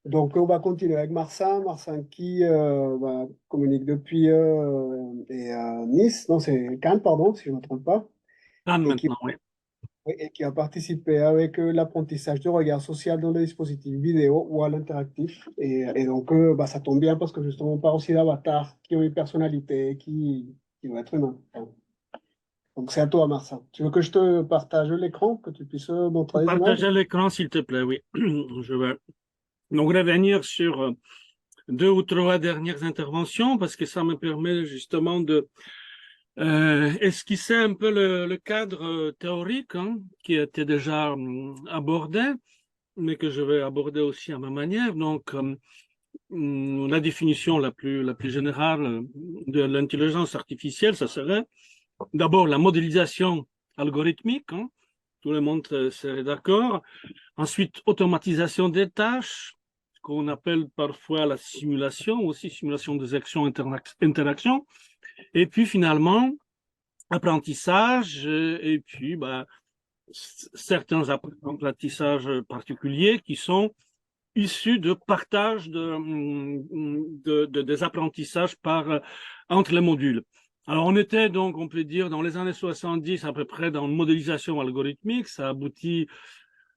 Donc, on va continuer avec Marsan. Marsan qui communique depuis Nice, non, c'est Cannes, pardon, si je ne me trompe pas, Cannes et qui, maintenant, oui. et qui a participé avec l'apprentissage du regard social dans les dispositifs vidéo ou à l'interactif. Et donc, ça tombe bien parce que justement, on parle aussi d'avatars qui ont une personnalité, qui doivent être humains. Donc, c'est à toi, Marsan. Tu veux que je te partage l'écran, que tu puisses montrer les images? Partagez l'écran, s'il te plaît, oui. Je vais donc revenir sur deux ou trois dernières interventions parce que ça me permet justement de esquisser un peu le cadre théorique hein, qui était déjà abordé, mais que je vais aborder aussi à ma manière. Donc, la définition la plus générale de l'intelligence artificielle, ça serait d'abord la modélisation algorithmique, hein, tout le monde serait d'accord. Ensuite, automatisation des tâches, qu'on appelle parfois la simulation, aussi simulation des actions, interactions. Et puis finalement, apprentissage, et puis certains apprentissages particuliers qui sont issus de partage des apprentissages entre les modules. Alors, on était donc, on peut dire, dans les années 70 à peu près dans une modélisation algorithmique. Ça aboutit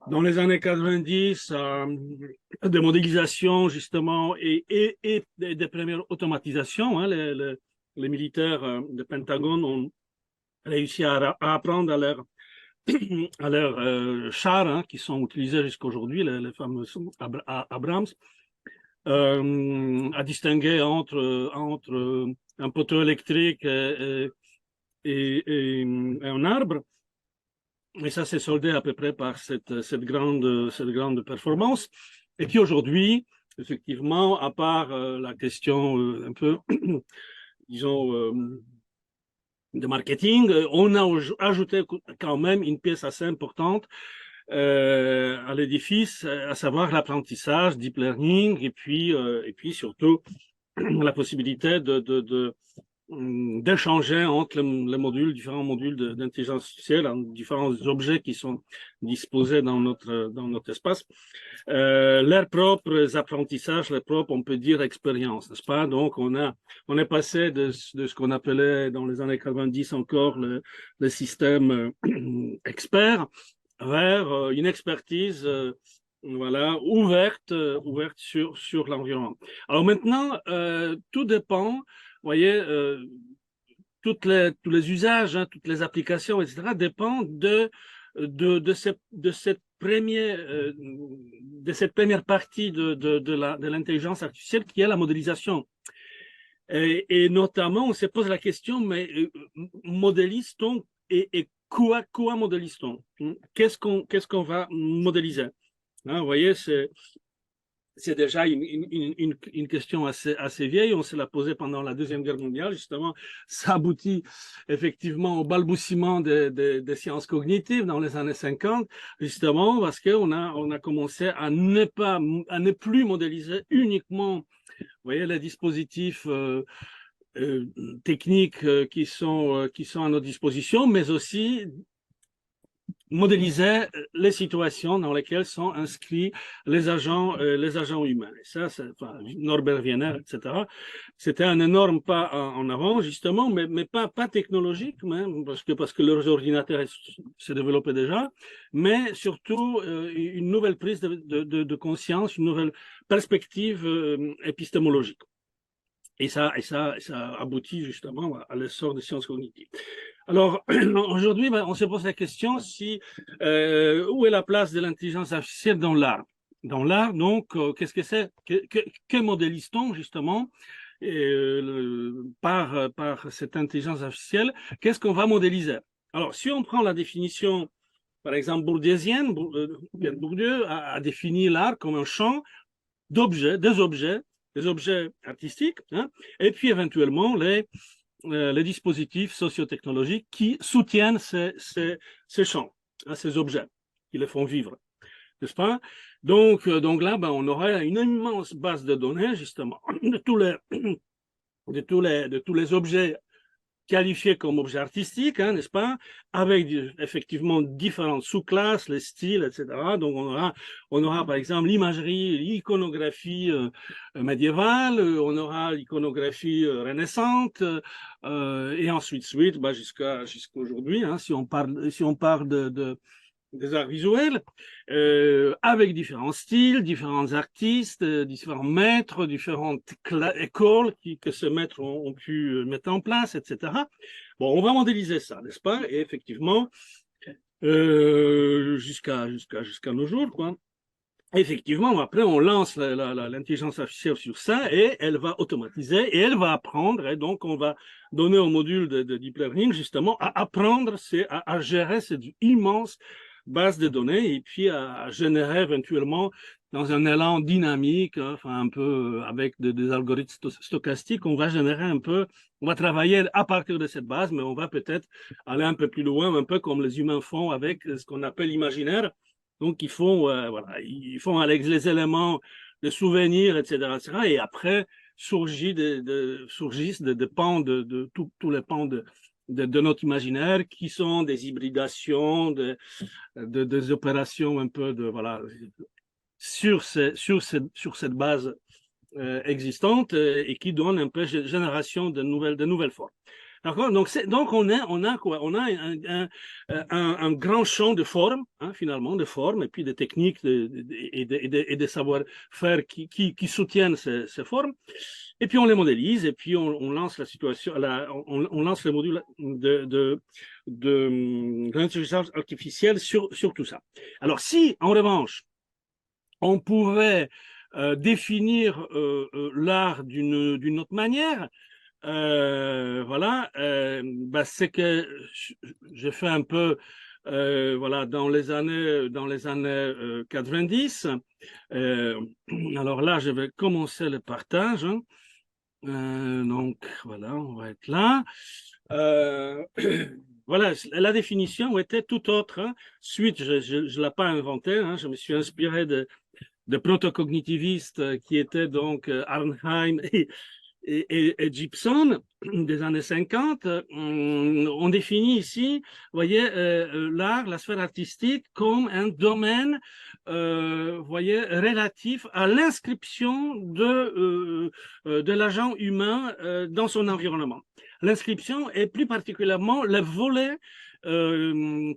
dans les années 90 des modélisations, justement, et des premières automatisations. Hein. Les militaires du Pentagone ont réussi à apprendre à leurs chars hein, qui sont utilisés jusqu'à aujourd'hui, les fameux Abrams, à distinguer entre un poteau électrique et un arbre. Et ça s'est soldé à peu près par cette grande performance. Et puis aujourd'hui, effectivement, à part la question un peu, disons, de marketing, on a ajouté quand même une pièce assez importante à l'édifice, à savoir l'apprentissage, deep learning, et puis surtout la possibilité d'échanger entre les modules, différents modules d'intelligence artificielle, différents objets qui sont disposés dans notre espace, leurs propres apprentissages, leurs propres, on peut dire, expériences, n'est-ce pas? Donc, on est passé de ce qu'on appelait dans les années 90 encore le système expert vers une expertise voilà, ouverte sur l'environnement. Alors maintenant, tout dépend, vous voyez, tous les usages, hein, toutes les applications, etc., dépendent de cette première partie de l'intelligence artificielle qui est la modélisation. Et notamment, on se pose la question, mais modélise-t-on et quoi modélise-t-on? Qu'est-ce qu'on va modéliser? Hein, vous voyez, c'est déjà une question assez vieille. On se l'a posée pendant la Deuxième Guerre mondiale. Justement, ça aboutit effectivement au balbutiement des sciences cognitives dans les années 50, justement parce on a commencé à ne plus modéliser uniquement, vous voyez, les dispositifs euh, techniques qui sont à notre disposition, mais aussi modélisait les situations dans lesquelles sont inscrits les agents humains. Et ça, enfin, Norbert Wiener, etc. C'était un énorme pas en avant, justement, mais pas technologique, même, parce que leurs ordinateurs se développaient déjà, mais surtout une nouvelle prise de conscience, une nouvelle perspective épistémologique. Ça aboutit justement à l'essor des sciences cognitives. Alors, aujourd'hui, on se pose la question si où est la place de l'intelligence artificielle dans l'art? Dans l'art, donc, qu'est-ce que c'est? Que modélise-t-on justement par cette intelligence artificielle? Qu'est-ce qu'on va modéliser? Alors, si on prend la définition, par exemple, bourdieusienne, Pierre Bourdieu a défini l'art comme un champ d'objets, des objets artistiques, hein, et puis éventuellement les dispositifs sociotechnologiques qui soutiennent ces champs, hein, ces objets, qui les font vivre, n'est-ce pas? Donc là, on aurait une immense base de données, justement, de tous les objets qualifié comme objet artistique, hein, n'est-ce pas, avec effectivement différentes sous-classes, les styles, etc. Donc on aura par exemple l'imagerie, l'iconographie médiévale, on aura l'iconographie renaissante, et ensuite bah, jusqu'à aujourd'hui, hein, si on parle des arts visuels, avec différents styles, différents artistes, différents maîtres, différentes écoles que ces maîtres ont pu mettre en place, etc. Bon, on va modéliser ça, n'est-ce pas? Et effectivement, jusqu'à nos jours, quoi. Effectivement, après, on lance l'intelligence artificielle sur ça et elle va automatiser et elle va apprendre. Et donc, on va donner au module de deep learning justement à apprendre, à gérer cette immense base de données et puis à générer éventuellement dans un élan dynamique, hein, enfin un peu avec des algorithmes stochastiques, on va générer un peu, on va travailler à partir de cette base, mais on va peut-être aller un peu plus loin, un peu comme les humains font avec ce qu'on appelle l'imaginaire. Donc, voilà, ils font avec les éléments de souvenirs, etc., etc. Et après, surgissent des pans tous les pans de notre imaginaire qui sont des hybridations, des opérations un peu voilà, sur cette base existante et qui donnent un peu génération de nouvelles formes. D'accord. Donc on a quoi? On a un grand champ de formes, hein, finalement, de formes, et puis de techniques et de savoir-faire qui soutiennent ces formes. Et puis on les modélise, et puis on lance la situation, on lance le module de l'intelligence artificielle sur tout ça. Alors, si, en revanche, on pouvait définir l'art d'une autre manière, voilà, bah, c'est que je fais un peu, voilà, dans les années 90. Alors là, je vais commencer le partage. Hein. Donc voilà, on va être là. Voilà, la définition était tout autre. Hein. Suite, je ne l'ai pas inventée. Hein. Je me suis inspiré de proto-cognitivistes qui étaient donc Arnheim et Gibson des années 50, on définit ici, vous voyez, l'art, la sphère artistique comme un domaine, voyez, relatif à l'inscription de l'agent humain dans son environnement. L'inscription est plus particulièrement le volet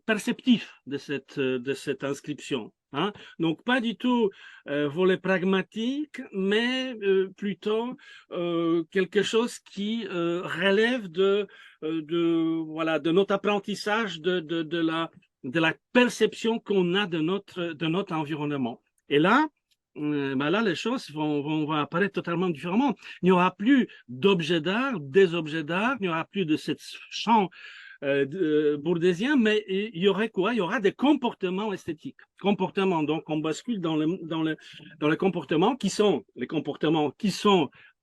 perceptif de cette inscription. Hein. Donc, pas du tout volet pragmatique, mais plutôt quelque chose qui relève voilà, de notre apprentissage, de la perception qu'on a de notre environnement. Et là, ben là, les choses vont apparaître totalement différemment. Il n'y aura plus d'objets d'art, des objets d'art, il n'y aura plus de ce champ bourdésien, mais il y aurait quoi? Il y aura des comportements esthétiques. Comportements, donc on bascule dans les comportements qui sont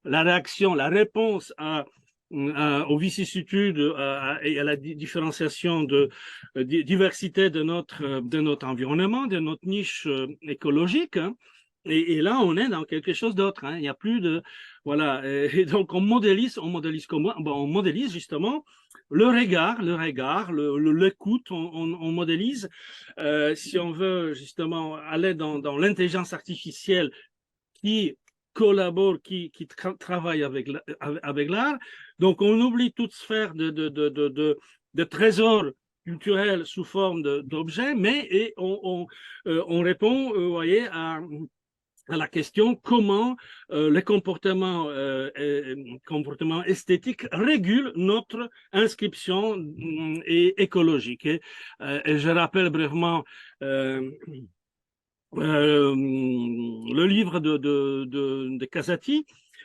la réaction, la réponse aux vicissitudes et à la différenciation de diversité de notre environnement, de notre niche écologique. Hein. Et là, on est dans quelque chose d'autre. Hein. Il n'y a plus de... Voilà. Et donc, on modélise comment? Bon, on modélise justement le regard, l'écoute, on modélise. Si on veut justement aller dans l'intelligence artificielle qui collabore, qui travaille avec l'art. Donc, on oublie toute sphère de trésors culturels sous forme d'objets, mais on répond, vous voyez, à la question comment les comportements esthétiques régulent notre inscription écologique. Et je rappelle brièvement le livre de Casati,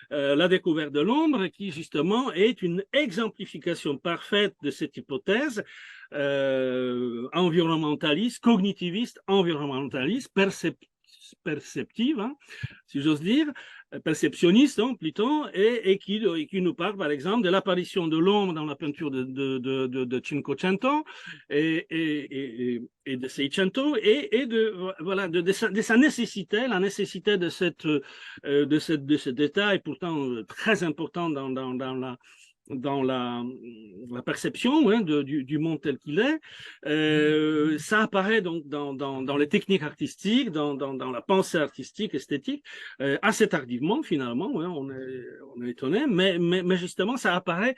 La découverte de l'ombre, qui justement est une exemplification parfaite de cette hypothèse environnementaliste, cognitiviste, environnementaliste, perceptive, hein, si j'ose dire, perceptionniste hein, plutôt, et qui nous parle par exemple de l'apparition de l'ombre dans la peinture de Cinquecento et de Seicento et voilà, de sa nécessité, la nécessité de ce détail pourtant très important dans dans la perception hein, du monde tel qu'il est. Ça apparaît donc dans les techniques artistiques, dans la pensée artistique, esthétique, assez tardivement finalement, hein, on est étonné, mais justement ça apparaît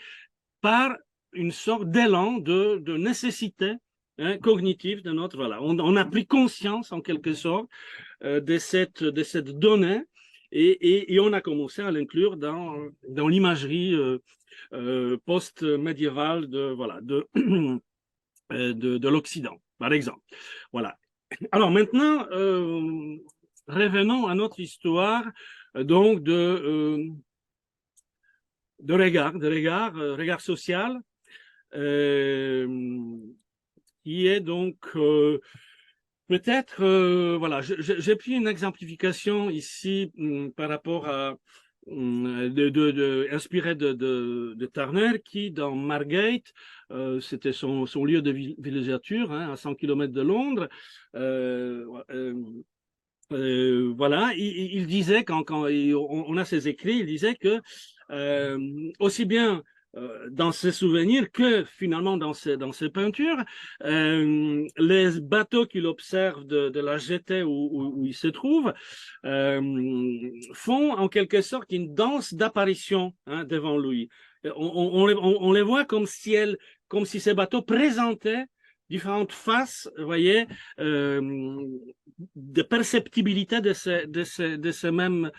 par une sorte d'élan de nécessité hein, cognitive de notre... Voilà, on a pris conscience en quelque sorte de cette donnée et on a commencé à l'inclure dans l'imagerie post-médiévale voilà, de l'Occident, par exemple. Voilà. Alors maintenant, revenons à notre histoire donc de regard social, qui est donc peut-être, voilà, j'ai pris une exemplification ici par rapport à inspiré de Turner qui, dans Margate, c'était son lieu de villégiature, hein, à 100 km de Londres. Voilà, il disait, quand on a ses écrits, il disait que aussi bien dans ses souvenirs que finalement dans ses peintures, les bateaux qu'il observe de la jetée où il se trouve font en quelque sorte une danse d'apparition hein, devant lui. On les voit comme si ces bateaux présentaient différentes faces, vous voyez, de perceptibilité de ces mêmes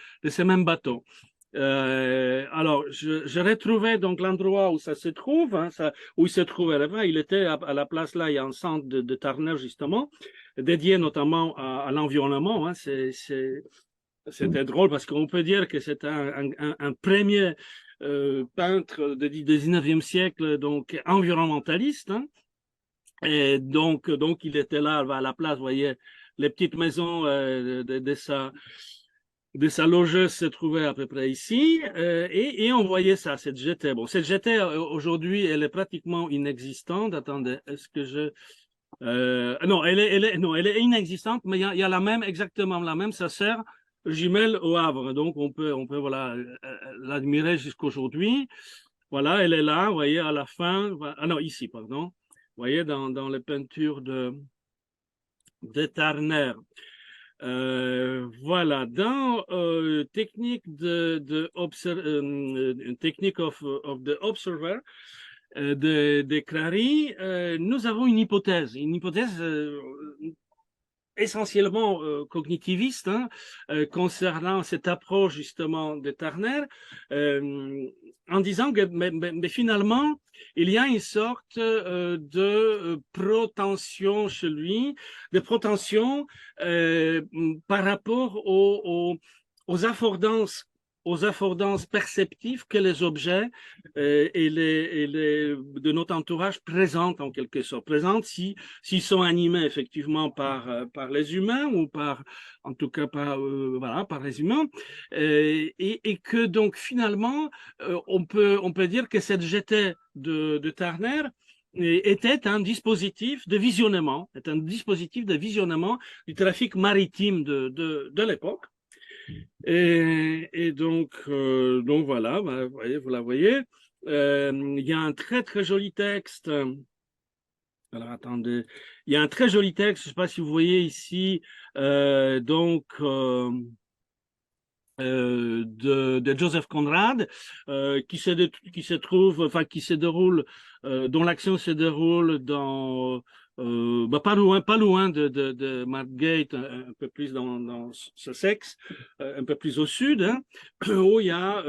bateaux. Alors, je retrouvais donc l'endroit où ça se trouve, hein, où il se trouvait là-bas. Il était à la place là, il y a un centre de Turner justement, dédié notamment à l'environnement. Hein. C'était drôle parce qu'on peut dire que c'est un premier peintre du 19e siècle, donc environnementaliste. Hein. Et donc, il était là à la place, vous voyez, les petites maisons de sa logeuse se trouvaient à peu près ici, et on voyait ça, cette jetée. Bon, cette jetée, aujourd'hui, elle est pratiquement inexistante. Attendez, est-ce que non, elle est inexistante, mais il y a exactement la même, ça sert jumelle au Havre. Donc, on peut voilà, l'admirer jusqu'aujourd'hui. Voilà, elle est là, vous voyez, à la fin. Ah non, ici, pardon. Vous voyez, dans les peintures de Turner. Voilà, dans technique technique of the observer de Crary, nous avons une hypothèse essentiellement cognitiviste hein, concernant cette approche justement de Turner, en disant que mais finalement, il y a une sorte de protension chez lui, de protension par rapport aux affordances perceptives que les objets de notre entourage présentent en quelque sorte, présentent s'ils sont animés effectivement par les humains ou en tout cas voilà, par les humains, et que donc finalement on peut dire que cette jetée de Turner était un dispositif de visionnement, du trafic maritime de l'époque. Et donc voilà, vous la voyez. Il y a un très très joli texte. Alors attendez, il y a un très joli texte. Je ne sais pas si vous voyez ici, de Joseph Conrad, qui se trouve, enfin qui se déroule, dont l'action se déroule dans pas loin de Margate, un peu plus dans Sussex, un peu plus au sud, hein, où il y a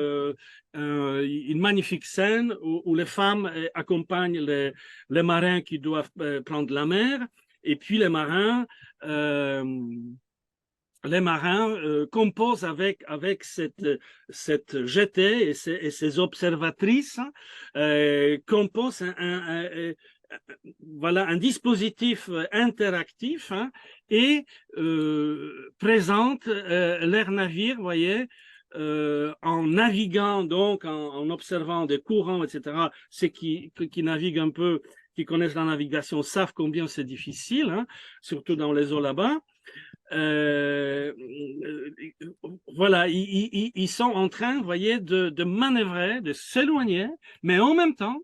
une magnifique scène où les femmes accompagnent les marins qui doivent prendre la mer, et puis les marins composent avec cette jetée et ces observatrices, composent voilà, un dispositif interactif hein, et présentent leur navire, vous voyez, en naviguant, donc en observant des courants, etc. Ceux qui naviguent un peu, qui connaissent la navigation, savent combien c'est difficile, hein, surtout dans les eaux là-bas. voilà, ils sont en train, vous voyez, de manœuvrer, de s'éloigner, mais en même temps,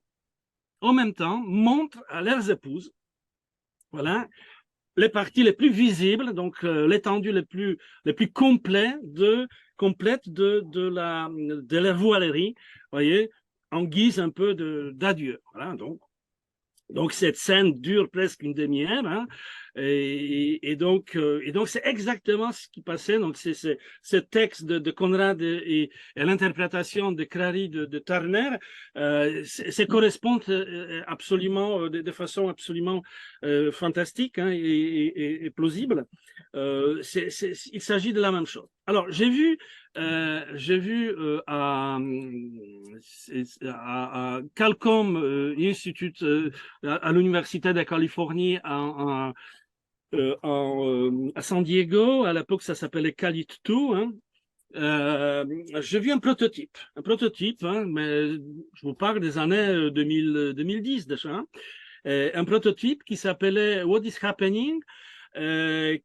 montrent à leurs épouses, voilà, les parties les plus visibles, donc l'étendue les plus complète de la voilerie, voyez, en guise un peu d'adieu. Voilà, donc cette scène dure presque une demi-heure, hein, et donc c'est exactement ce qui passait. Donc c'est ce texte de Conrad et l'interprétation de Crary de Turner, c'est correspond absolument de façon absolument fantastique, hein, et plausible. Il s'agit de la même chose. Alors j'ai vu à Qualcomm Institute à l'Université de Californie à San Diego. À l'époque, ça s'appelait Calit 2. Hein. J'ai vu un prototype, hein, mais je vous parle des années 2010 déjà. Hein. Un prototype qui s'appelait What is Happening,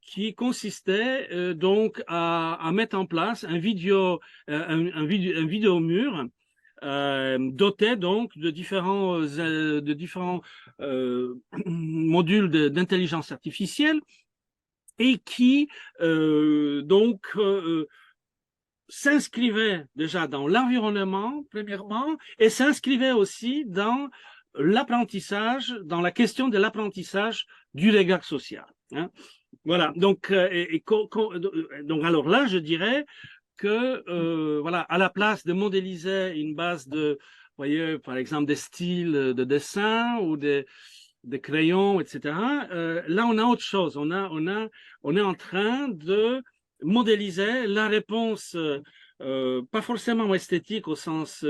qui consistait donc à mettre en place un vidéo mur doté donc de différents modules d'intelligence artificielle et qui s'inscrivait déjà dans l'environnement, premièrement, et s'inscrivait aussi dans l'apprentissage, dans la question de l'apprentissage du regard social. Hein. Voilà, donc, donc alors là, je dirais que, voilà, à la place de modéliser une base de, vous voyez, par exemple, des styles de dessin ou des crayons, etc., là, on a autre chose. On est en train de modéliser la réponse, pas forcément esthétique au sens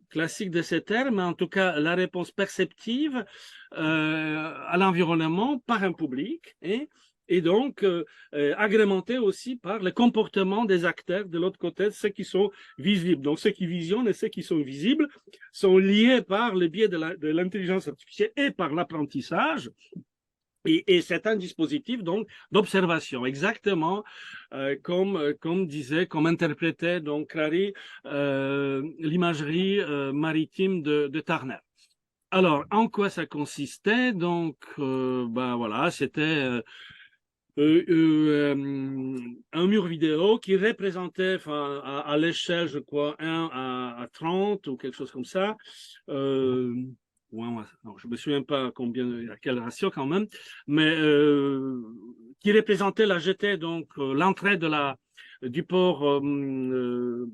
classique de ces termes, mais en tout cas la réponse perceptive à l'environnement par un public et donc agrémenté aussi par le comportement des acteurs de l'autre côté, ceux qui sont visibles. Donc ceux qui visionnent et ceux qui sont visibles sont liés par le biais de l'intelligence artificielle et par l'apprentissage. Et c'est un dispositif donc d'observation, exactement comme interprétait donc Crary l'imagerie maritime de Turner. Alors, en quoi ça consistait? Donc, ben voilà, c'était un mur vidéo qui représentait, enfin, à l'échelle, je crois, 1 à 30 ou quelque chose comme ça. Ouais, non, je me souviens pas à quel ratio quand même, mais qui représentait la jetée, donc l'entrée du port de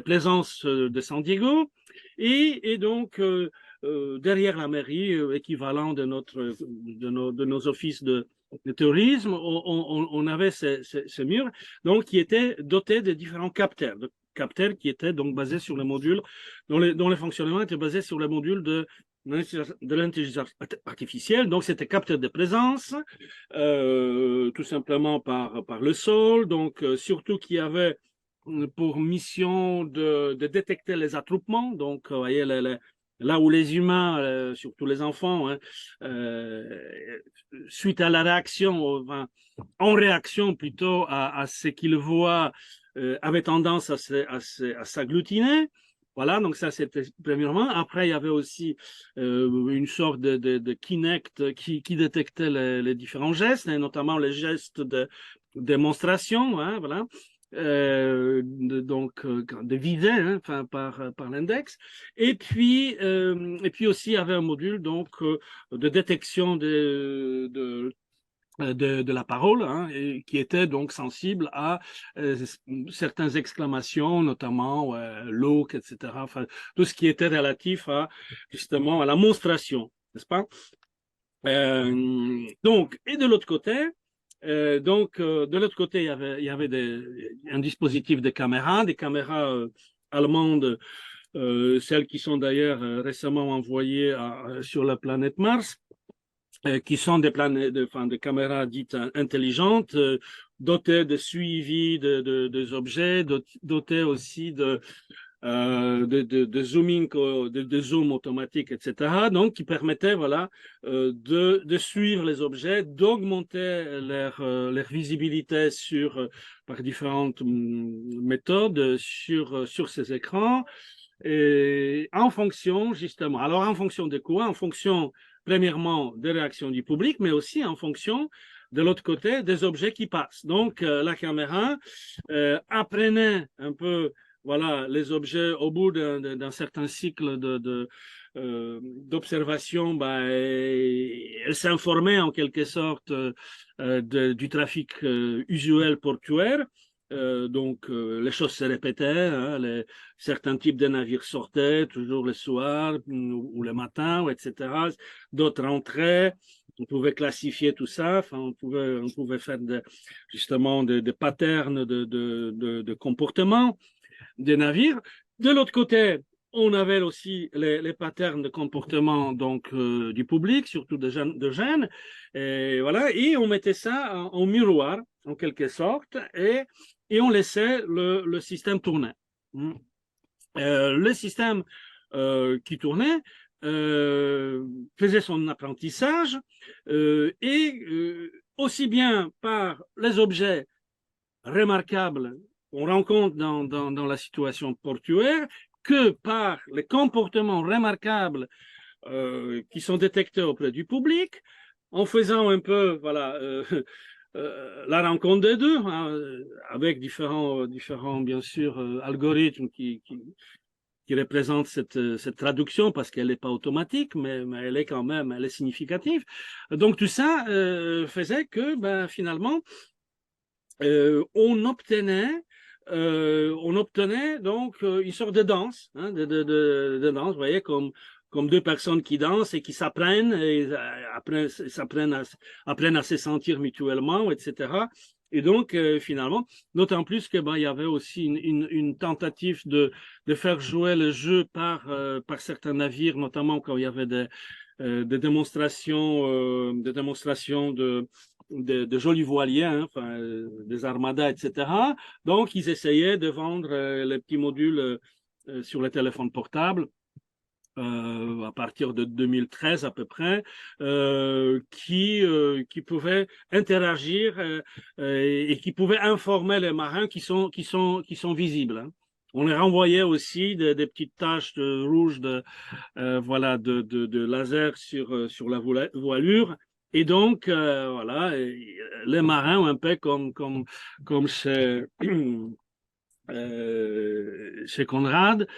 plaisance de San Diego, et donc derrière la mairie, équivalent de nos offices de tourisme, on avait ce mur, donc qui était doté de différents capteurs qui étaient donc basés sur le module, dont le fonctionnement était basé sur le module de l'intelligence artificielle. Donc, c'était capteur de présence, tout simplement par le sol, donc surtout qu'il y avait pour mission de détecter les attroupements, donc vous voyez là où les humains, surtout les enfants, hein, suite à la réaction, enfin, en réaction plutôt à ce qu'ils voient, avaient tendance à s'agglutiner. Voilà, donc ça c'était premièrement. Après, il y avait aussi une sorte de Kinect qui détectait les différents gestes, et notamment les gestes de démonstration, hein, voilà. De viser, hein, enfin, par l'index. Et puis aussi, il y avait un module donc, de détection de la parole, hein, et qui était donc sensible à certaines exclamations, notamment look, etc. Enfin, tout ce qui était relatif à justement à la monstration, n'est-ce pas? Donc, et de l'autre côté, de l'autre côté, il y avait un dispositif de caméras, des caméras allemandes, celles qui sont d'ailleurs récemment envoyées sur la planète Mars, qui sont des caméras dites intelligentes, dotées de suivi des objets, dotées aussi de zooming, de zoom automatique, etc. Donc, qui permettait, voilà, de suivre les objets, d'augmenter leur visibilité par différentes méthodes sur ces écrans. Et en fonction, justement, alors en fonction de quoi? En fonction, premièrement, des réactions du public, mais aussi en fonction, de l'autre côté, des objets qui passent. Donc, la caméra apprenait un peu, voilà, les objets au bout d'un certain cycle d'observation, ben, elle s'informait en quelque sorte du trafic usuel portuaire. Les choses se répétaient, hein, certains types de navires sortaient toujours le soir ou le matin, etc. D'autres entraient. On pouvait classifier tout ça. Enfin, on pouvait faire justement des patterns de comportement des navires. De l'autre côté, on avait aussi les patterns de comportement du public, surtout de jeunes. Et voilà, et on mettait ça en miroir, en quelque sorte, et on laissait le système tourner. Le système qui tournait faisait son apprentissage aussi bien par les objets remarquables qu'on rencontre dans la situation portuaire que par les comportements remarquables qui sont détectés auprès du public, en faisant un peu, voilà, la rencontre des deux, hein, avec différents, bien sûr, algorithmes qui représente cette traduction parce qu'elle n'est pas automatique, mais elle est quand même, elle est significative. Donc tout ça faisait que finalement, on obtenait donc une sorte de danse, hein, de danse, vous voyez, comme deux personnes qui dansent et qui s'apprennent et après apprennent à se sentir mutuellement, etc. Et donc, finalement, d'autant plus que il y avait aussi une tentative de faire jouer le jeu par certains navires, notamment quand il y avait des démonstrations de jolis voiliers, hein, enfin, des armadas, etc. Donc, ils essayaient de vendre les petits modules sur les téléphones portables. À partir de 2013 à peu près, qui pouvaient interagir et qui pouvaient informer les marins qui sont visibles. Hein. On les renvoyait aussi des petites taches rouges voilà, de laser sur la voilure. Et donc, voilà, les marins, un peu comme chez Conrad,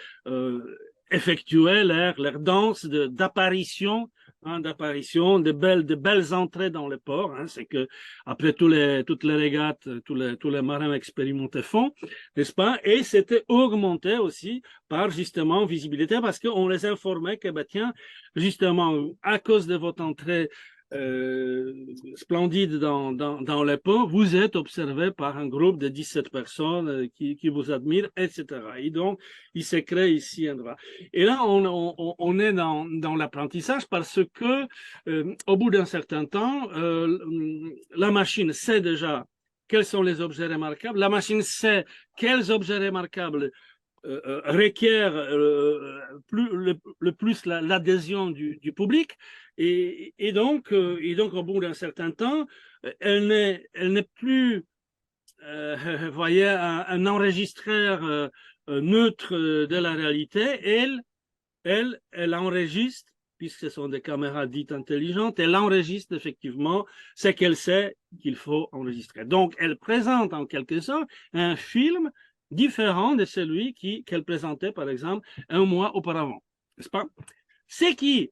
effectuaient leur danse d'apparition, hein, de belles entrées dans le port. Hein, c'est que après toutes les régates, tous les marins expérimentés font, n'est-ce pas? Et c'était augmenté aussi par justement visibilité parce qu'on les informait que, tiens, justement, à cause de votre entrée splendide dans les ports, vous êtes observé par un groupe de 17 personnes qui vous admirent, etc. Et donc, il se crée ici un droit. Et là, on est dans l'apprentissage parce que, au bout d'un certain temps, la machine sait déjà quels sont les objets remarquables, la machine sait quels objets remarquables requiert le plus l'adhésion du public et donc au bout d'un certain temps elle n'est plus voyez un enregistreur neutre de la réalité. Elle enregistre, puisque ce sont des caméras dites intelligentes, elle enregistre effectivement ce qu'elle sait qu'il faut enregistrer. Donc elle présente en quelque sorte un film différent de celui qu'elle présentait, par exemple, un mois auparavant. N'est-ce pas? C'est qui,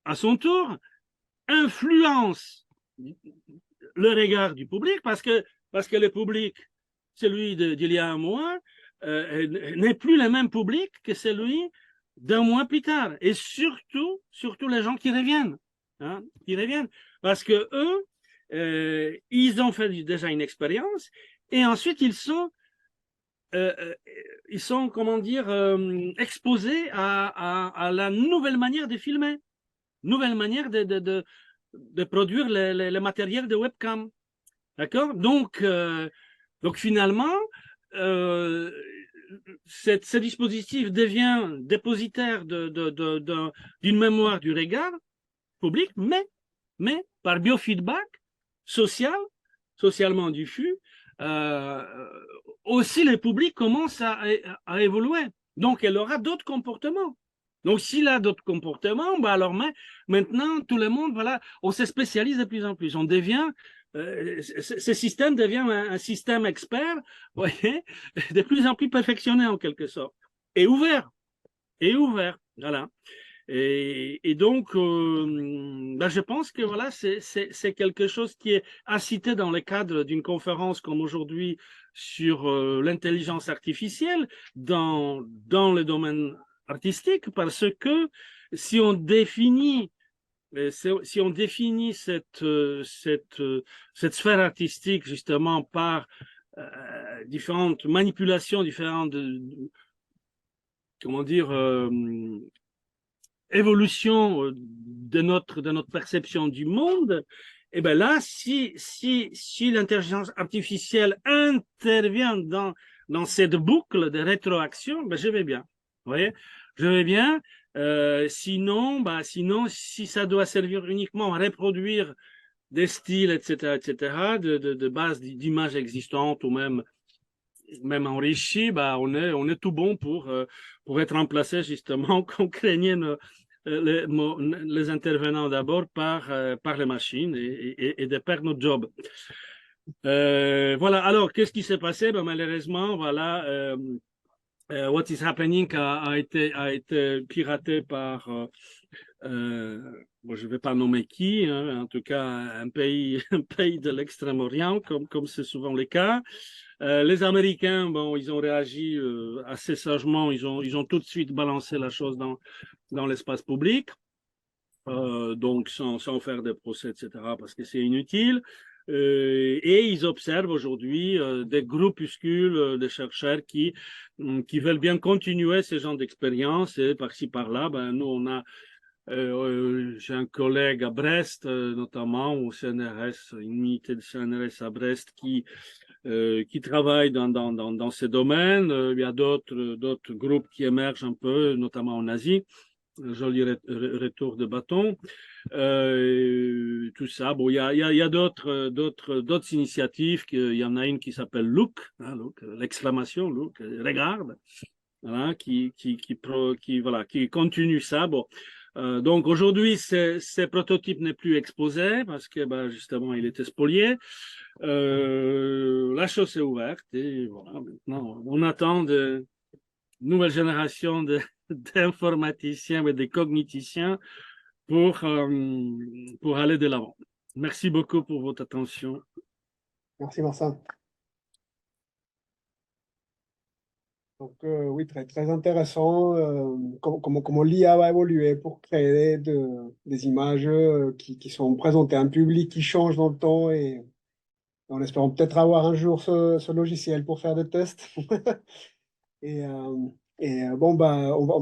à son tour, influence le regard du public parce que le public, celui d'il y a un mois, n'est plus le même public que celui d'un mois plus tard. Et surtout les gens qui reviennent. Hein, parce que eux, ils ont fait déjà une expérience et ensuite ils sont, comment dire, exposés à la nouvelle manière de filmer, nouvelle manière de produire le matériel de webcam. D'accord? Donc finalement, ce dispositif devient dépositaire d'une mémoire du regard public, mais par biofeedback socialement diffus, aussi le public commence à évoluer. Donc, elle aura d'autres comportements. Donc, s'il a d'autres comportements, bah alors maintenant, tout le monde, voilà, on se spécialise de plus en plus. On devient, ce système devient un système expert, vous voyez, de plus en plus perfectionné en quelque sorte, et ouvert, voilà. Et donc, ben je pense que voilà, c'est quelque chose qui est à citer dans le cadre d'une conférence comme aujourd'hui sur l'intelligence artificielle dans le domaine artistique, parce que si on définit si on définit cette sphère artistique justement par différentes manipulations, différentes, comment dire, évolution de notre perception du monde, et bien là, si l'intelligence artificielle intervient dans cette boucle de rétroaction, ben je vais bien. Vous voyez, je vais bien. Sinon, si ça doit servir uniquement à reproduire des styles, etc., de base d'images existantes ou même enrichies, on est tout bon pour être remplacé justement, qu'on craignait les intervenants d'abord par les machines et de perdre notre job. Voilà, alors qu'est-ce qui s'est passé? Malheureusement, voilà, What is Happening a été piraté par, bon, je ne vais pas nommer qui, hein, en tout cas un pays de l'Extrême-Orient, comme c'est souvent le cas. Les Américains, bon, ils ont réagi assez sagement, ils ont tout de suite balancé la chose dans l'espace public, donc sans faire des procès, etc., parce que c'est inutile. Et ils observent aujourd'hui des groupuscules de chercheurs qui veulent bien continuer ce genre d'expérience, et par-ci par-là, nous on a j'ai un collègue à Brest, notamment au CNRS, une unité de CNRS à Brest qui travaille dans ces domaines. Il y a d'autres groupes qui émergent un peu, notamment en Asie. Joli retour de bâton. Tout ça. Bon, il y a d'autres initiatives. Il y en a une qui s'appelle Look, hein, Look, l'exclamation Look, regarde, voilà, qui continue ça. Bon. Donc aujourd'hui, ce prototype n'est plus exposé parce que justement, il était spolié. La chose est ouverte et voilà, maintenant, on attend de nouvelles générations d'informaticiens et de cogniticiens pour aller de l'avant. Merci beaucoup pour votre attention. Merci, Martin. Donc, oui, très intéressant comment l'IA va évoluer pour créer des images qui sont présentées à un public qui change dans le temps, et en espérant peut-être avoir un jour ce logiciel pour faire des tests. Et bon, on va